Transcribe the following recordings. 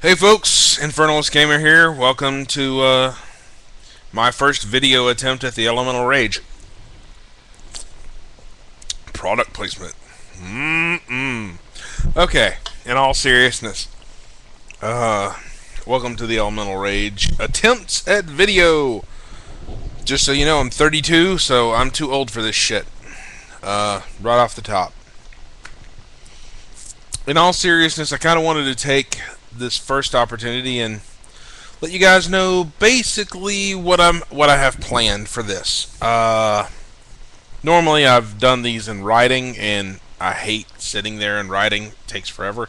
Hey folks, Infernalistgamer here. Welcome to my first video attempt at the Elemental Rage. Product placement. Okay, in all seriousness, welcome to the Elemental Rage attempts at video. Just so you know, I'm 32, so I'm too old for this shit. Right off the top. In all seriousness, I kind of wanted to take this first opportunity and let you guys know basically what I have planned for this. Normally I've done these in writing, and I hate sitting there and writing. It takes forever,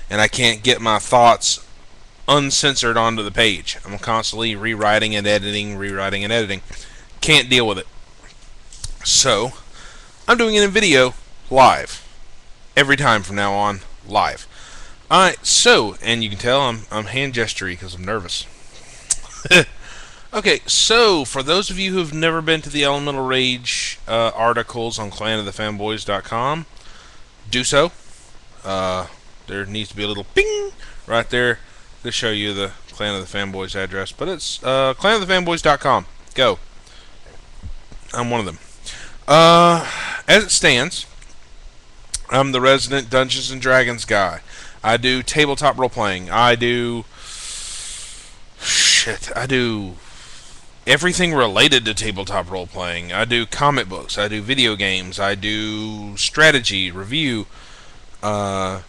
and I can't get my thoughts uncensored onto the page. I'm constantly rewriting and editing. Can't deal with it. So I'm doing it in video live every time from now on, live. Alright, so, and you can tell I'm hand gesturing because I'm nervous. Okay, so, for those of you who've never been to the Elemental Rage articles on clanofthefanboys.com, do so. There needs to be a little ping right there to show you the Clan of the Fanboys address, but it's clanofthefanboys.com. Go. I'm one of them. As it stands, I'm the resident Dungeons & Dragons guy. I do tabletop role-playing. I do everything related to tabletop role-playing. I do comic books. I do video games. I do strategy, review. Sometimes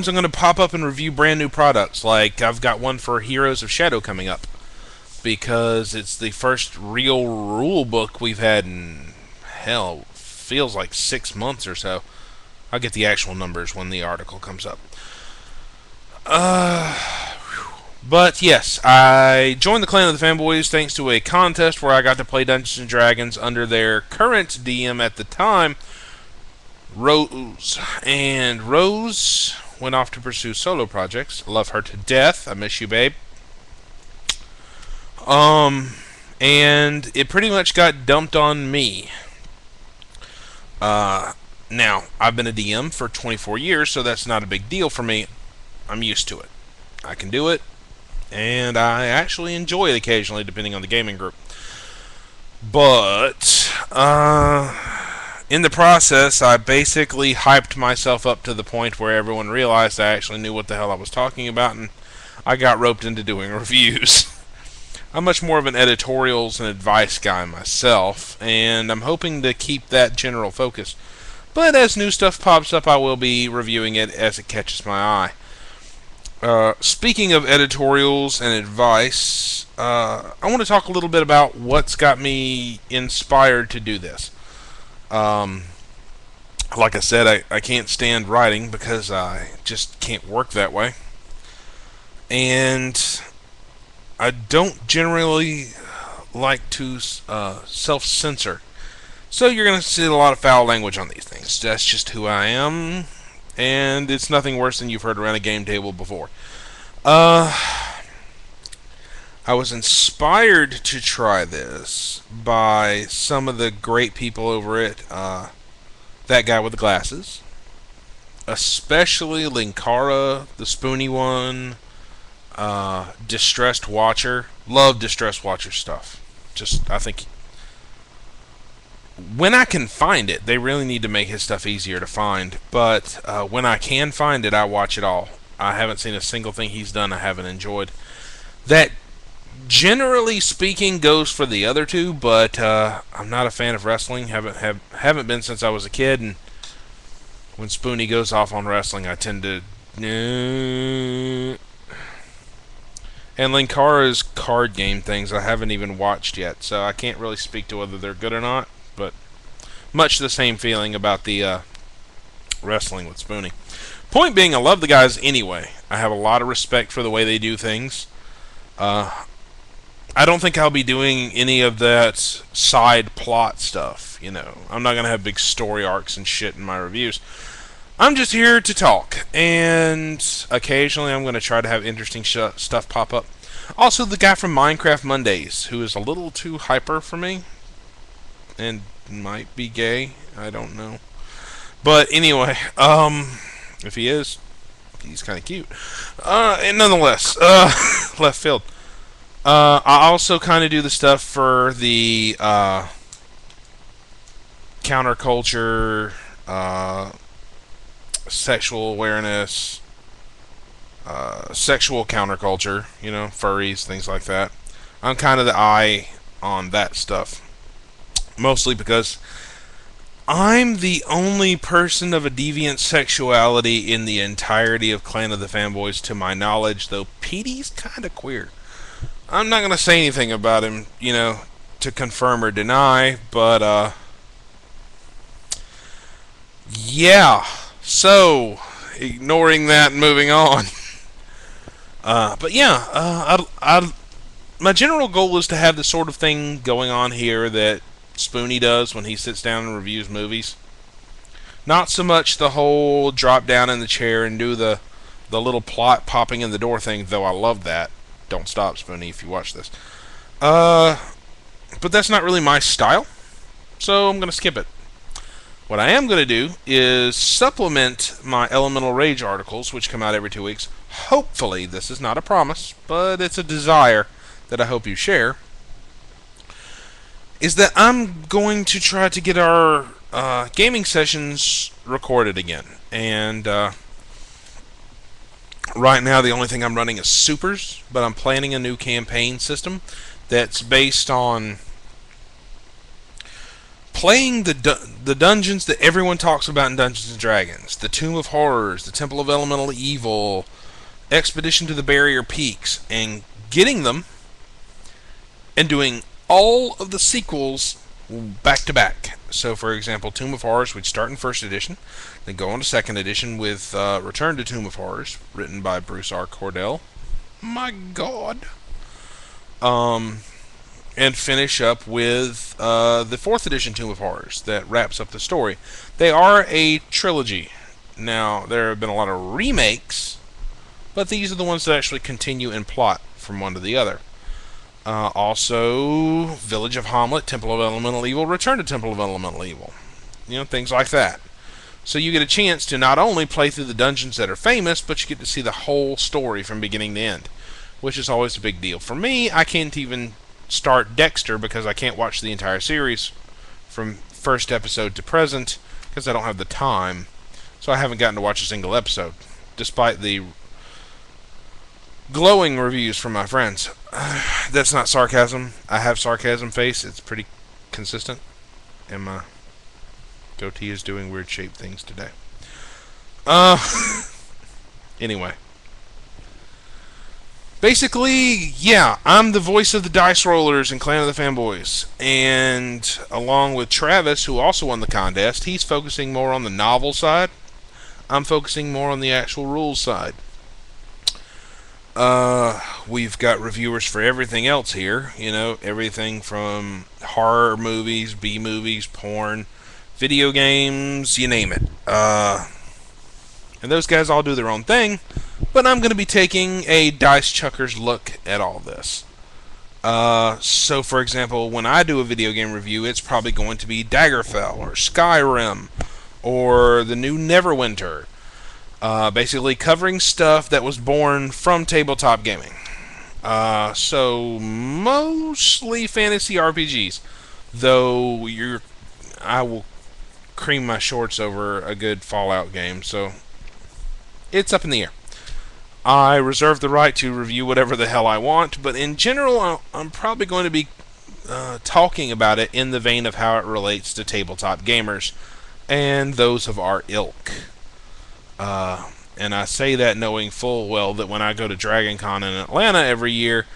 I'm going to pop up and review brand new products. Like, I've got one for Heroes of Shadow coming up, because it's the first real rule book we've had in, hell, feels like 6 months or so. I'll get the actual numbers when the article comes up. But yes, I joined the Clan of the Fanboys thanks to a contest where I got to play Dungeons & Dragons under their current DM at the time, Rose. And Rose went off to pursue solo projects. I love her to death. I miss you, babe. And it pretty much got dumped on me. Now, I've been a DM for 24 years, so that's not a big deal for me. I'm used to it. I can do it, and I actually enjoy it occasionally, depending on the gaming group. But, in the process, I basically hyped myself up to the point where everyone realized I actually knew what the hell I was talking about, and I got roped into doing reviews. I'm much more of an editorials and advice guy myself, and I'm hoping to keep that general focus. But as new stuff pops up, I will be reviewing it as it catches my eye. Speaking of editorials and advice, I want to talk a little bit about what's got me inspired to do this. Like I said, I can't stand writing because I just can't work that way. And I don't generally like to self-censor. So you're going to see a lot of foul language on these things. That's just who I am, and it's nothing worse than you've heard around a game table before. I was inspired to try this by some of the great people over it. That guy with the glasses. Especially Linkara, the Spoony one. Distressed Watcher. Love Distressed Watcher stuff. I think when I can find it, they really need to make his stuff easier to find. But when I can find it, I watch it all. I haven't seen a single thing he's done I haven't enjoyed. That, generally speaking, goes for the other two. But I'm not a fan of wrestling. Haven't been since I was a kid. And when Spoony goes off on wrestling, I tend to. And Linkara's card game things I haven't even watched yet, so I can't really speak to whether they're good or not. But much the same feeling about the wrestling with Spoony. Point being, I love the guys anyway. I have a lot of respect for the way they do things. I don't think I'll be doing any of that side plot stuff, you know. I'm not going to have big story arcs and shit in my reviews. I'm just here to talk, and occasionally I'm going to try to have interesting stuff pop up. Also, the guy from Minecraft Mondays, who is a little too hyper for me, and might be gay, I don't know. But anyway, if he is, he's kind of cute. And nonetheless, left field. I also kind of do the stuff for the counterculture, sexual awareness, sexual counterculture, furries, things like that. I'm kind of the eye on that stuff. Mostly because I'm the only person of a deviant sexuality in the entirety of Clan of the Fanboys, to my knowledge, though Petey's kind of queer. I'm not going to say anything about him, to confirm or deny, but, yeah. So, ignoring that and moving on. But yeah, my general goal is to have the sort of thing going on here that Spoonie does when he sits down and reviews movies. Not so much the whole drop down in the chair and do the little plot popping in the door thing, though I love that. Don't stop, Spoonie, if you watch this. But that's not really my style, so I'm going to skip it. What I am going to do is supplement my Elemental Rage articles, which come out every 2 weeks. Hopefully, this is not a promise, but it's a desire that I hope you share, is that I'm going to try to get our gaming sessions recorded again. And right now, the only thing I'm running is supers, but I'm planning a new campaign system that's based on playing the dungeons that everyone talks about in Dungeons & Dragons. The Tomb of Horrors, the Temple of Elemental Evil, Expedition to the Barrier Peaks, and getting them and doing all of the sequels back to back. So, for example, Tomb of Horrors, we'd start in 1st edition, then go on to 2nd edition with Return to Tomb of Horrors, written by Bruce R. Cordell. My God. And finish up with the 4th edition Tomb of Horrors that wraps up the story. They are a trilogy. Now, there have been a lot of remakes, but these are the ones that actually continue in plot from one to the other. Also, Village of Hamlet, Temple of Elemental Evil, Return to Temple of Elemental Evil. Things like that. So you get a chance to not only play through the dungeons that are famous, but you get to see the whole story from beginning to end, which is always a big deal. For me, I can't even start Dexter because I can't watch the entire series from first episode to present because I don't have the time. So I haven't gotten to watch a single episode, despite the glowing reviews from my friends. That's not sarcasm. I have sarcasm face. It's pretty consistent. And my goatee is doing weird shaped things today. Anyway. Basically, yeah, I'm the voice of the dice rollers in Clan of the Fanboys. And along with Travis, who also won the contest, he's focusing more on the novel side. I'm focusing more on the actual rules side. We've got reviewers for everything else here. Everything from horror movies, B-movies, porn, video games, you name it. And those guys all do their own thing. But I'm going to be taking a Dice Chuckers look at all this. So, for example, when I do a video game review, it's probably going to be Daggerfell, or Skyrim, or the new Neverwinter. Basically covering stuff that was born from tabletop gaming. So, mostly fantasy RPGs. Though, I will cream my shorts over a good Fallout game, so it's up in the air. I reserve the right to review whatever the hell I want, but in general, I'm probably going to be talking about it in the vein of how it relates to tabletop gamers and those of our ilk. And I say that knowing full well that when I go to DragonCon in Atlanta every year,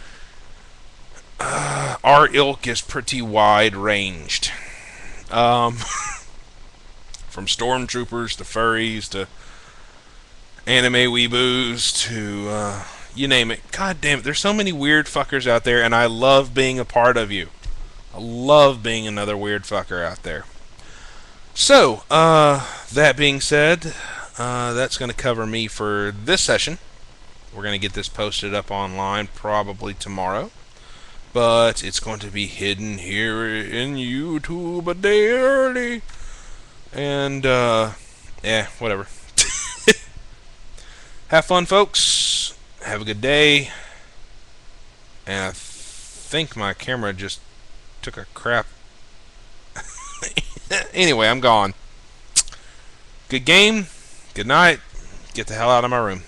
our ilk is pretty wide-ranged. From stormtroopers to furries to anime weeboos to you name it. God damn it, there's so many weird fuckers out there, and I love being a part of you. I love being another weird fucker out there. So, that being said, that's going to cover me for this session. We're going to get this posted up online probably tomorrow, but it's going to be hidden here in YouTube a day early. And, yeah, whatever. Have fun, folks. Have a good day. And I think my camera just took a crap. Anyway, I'm gone. Good game. Good night. Get the hell out of my room.